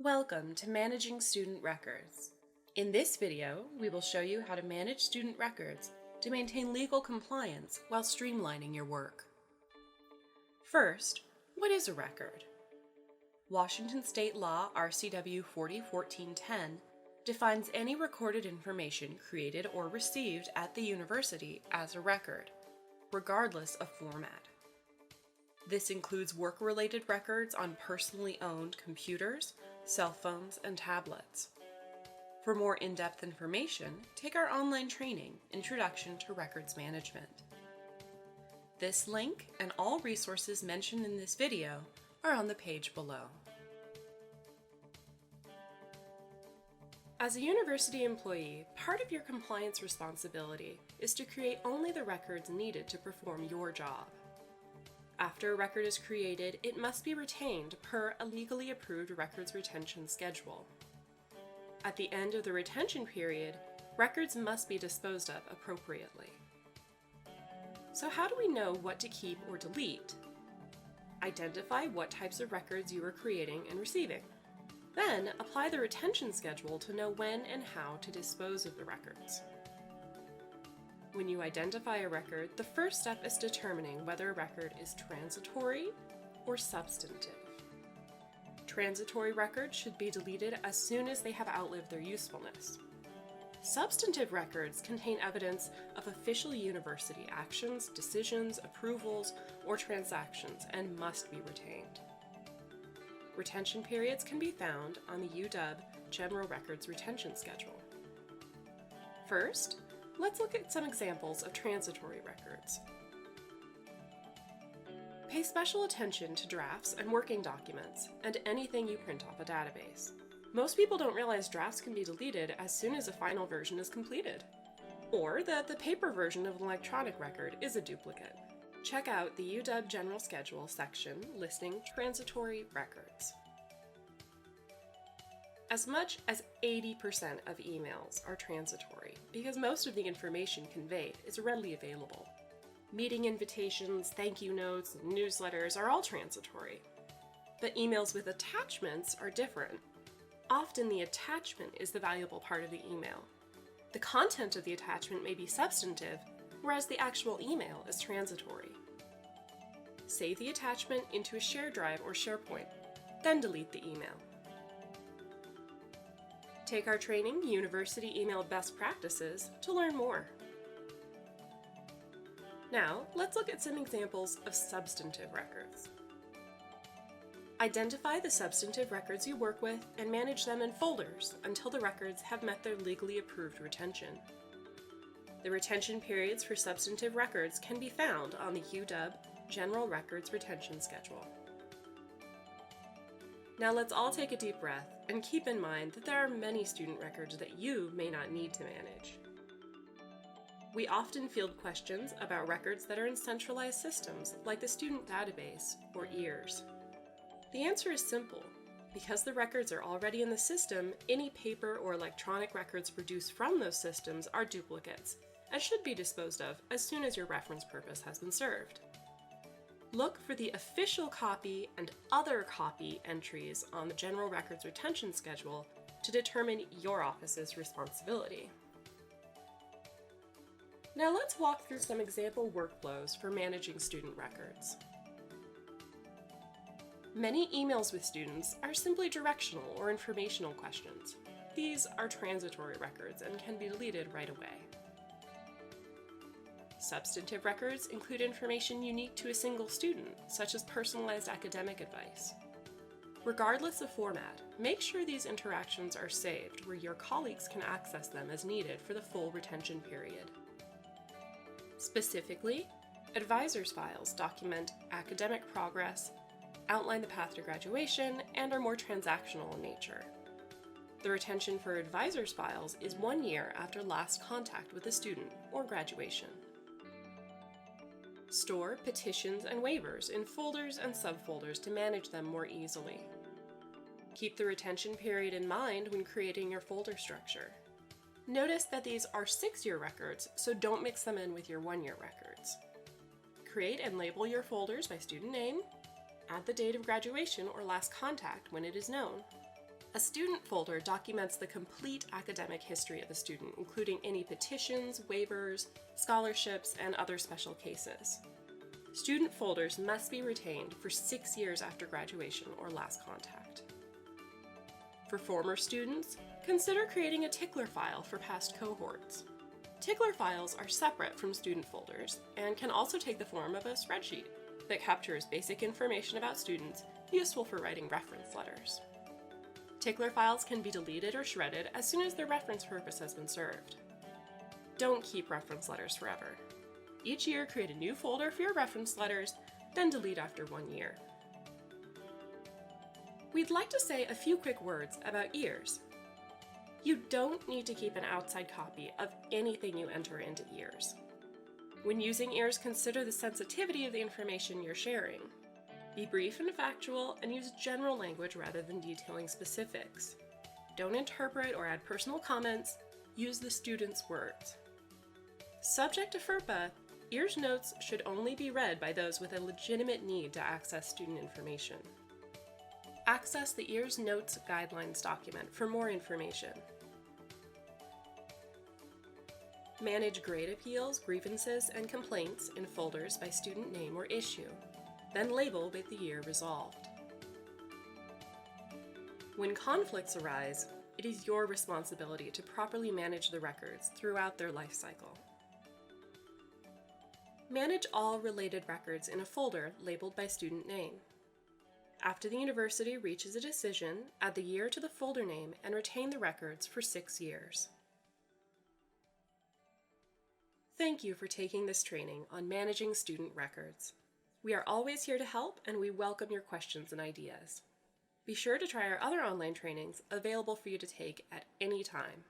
Welcome to Managing Student Records. In this video, we will show you how to manage student records to maintain legal compliance while streamlining your work. First, what is a record? Washington State Law RCW 4014-10 defines any recorded information created or received at the university as a record, regardless of format. This includes work-related records on personally owned computers, cell phones, and tablets. For more in-depth information, take our online training, Introduction to Records Management. This link and all resources mentioned in this video are on the page below. As a university employee, part of your compliance responsibility is to create only the records needed to perform your job. After a record is created, it must be retained per a legally approved records retention schedule. At the end of the retention period, records must be disposed of appropriately. So how do we know what to keep or delete? Identify what types of records you are creating and receiving. Then apply the retention schedule to know when and how to dispose of the records. When you identify a record, the first step is determining whether a record is transitory or substantive. Transitory records should be deleted as soon as they have outlived their usefulness. Substantive records contain evidence of official university actions, decisions, approvals, or transactions and must be retained. Retention periods can be found on the UW General Records Retention Schedule. First, let's look at some examples of transitory records. Pay special attention to drafts and working documents, and anything you print off a database. Most people don't realize drafts can be deleted as soon as a final version is completed, or that the paper version of an electronic record is a duplicate. Check out the UW General Schedule section listing transitory records. As much as 80% of emails are transitory because most of the information conveyed is readily available. Meeting invitations, thank you notes, and newsletters are all transitory. But emails with attachments are different. Often the attachment is the valuable part of the email. The content of the attachment may be substantive, whereas the actual email is transitory. Save the attachment into a shared drive or SharePoint, then delete the email. Take our training, University Email Best Practices, to learn more. Now, let's look at some examples of substantive records. Identify the substantive records you work with and manage them in folders until the records have met their legally approved retention. The retention periods for substantive records can be found on the UW General Records Retention Schedule. Now let's all take a deep breath and keep in mind that there are many student records that you may not need to manage. We often field questions about records that are in centralized systems like the student database or EARS. The answer is simple. Because the records are already in the system, any paper or electronic records produced from those systems are duplicates and should be disposed of as soon as your reference purpose has been served. Look for the official copy and other copy entries on the General Records Retention Schedule to determine your office's responsibility. Now let's walk through some example workflows for managing student records. Many emails with students are simply directional or informational questions. These are transitory records and can be deleted right away. Substantive records include information unique to a single student, such as personalized academic advice. Regardless of format, make sure these interactions are saved where your colleagues can access them as needed for the full retention period. Specifically, advisors' files document academic progress, outline the path to graduation, and are more transactional in nature. The retention for advisors' files is 1 year after last contact with a student or graduation. Store petitions and waivers in folders and subfolders to manage them more easily. Keep the retention period in mind when creating your folder structure. Notice that these are 6-year records, so don't mix them in with your 1-year records. Create and label your folders by student name, add the date of graduation or last contact when it is known. A student folder documents the complete academic history of the student, including any petitions, waivers, scholarships, and other special cases. Student folders must be retained for 6 years after graduation or last contact. For former students, consider creating a Tickler file for past cohorts. Tickler files are separate from student folders and can also take the form of a spreadsheet that captures basic information about students useful for writing reference letters. Tickler files can be deleted or shredded as soon as their reference purpose has been served. Don't keep reference letters forever. Each year, create a new folder for your reference letters, then delete after 1 year. We'd like to say a few quick words about EARS. You don't need to keep an outside copy of anything you enter into EARS. When using EARS, consider the sensitivity of the information you're sharing. Be brief and factual, and use general language rather than detailing specifics. Don't interpret or add personal comments. Use the student's words. Subject to FERPA, EARS notes should only be read by those with a legitimate need to access student information. Access the EARS Notes Guidelines document for more information. Manage grade appeals, grievances, and complaints in folders by student name or issue, then label with the year resolved. When conflicts arise, it is your responsibility to properly manage the records throughout their life cycle. Manage all related records in a folder labeled by student name. After the university reaches a decision, add the year to the folder name and retain the records for 6 years. Thank you for taking this training on managing student records. We are always here to help, and we welcome your questions and ideas. Be sure to try our other online trainings available for you to take at any time.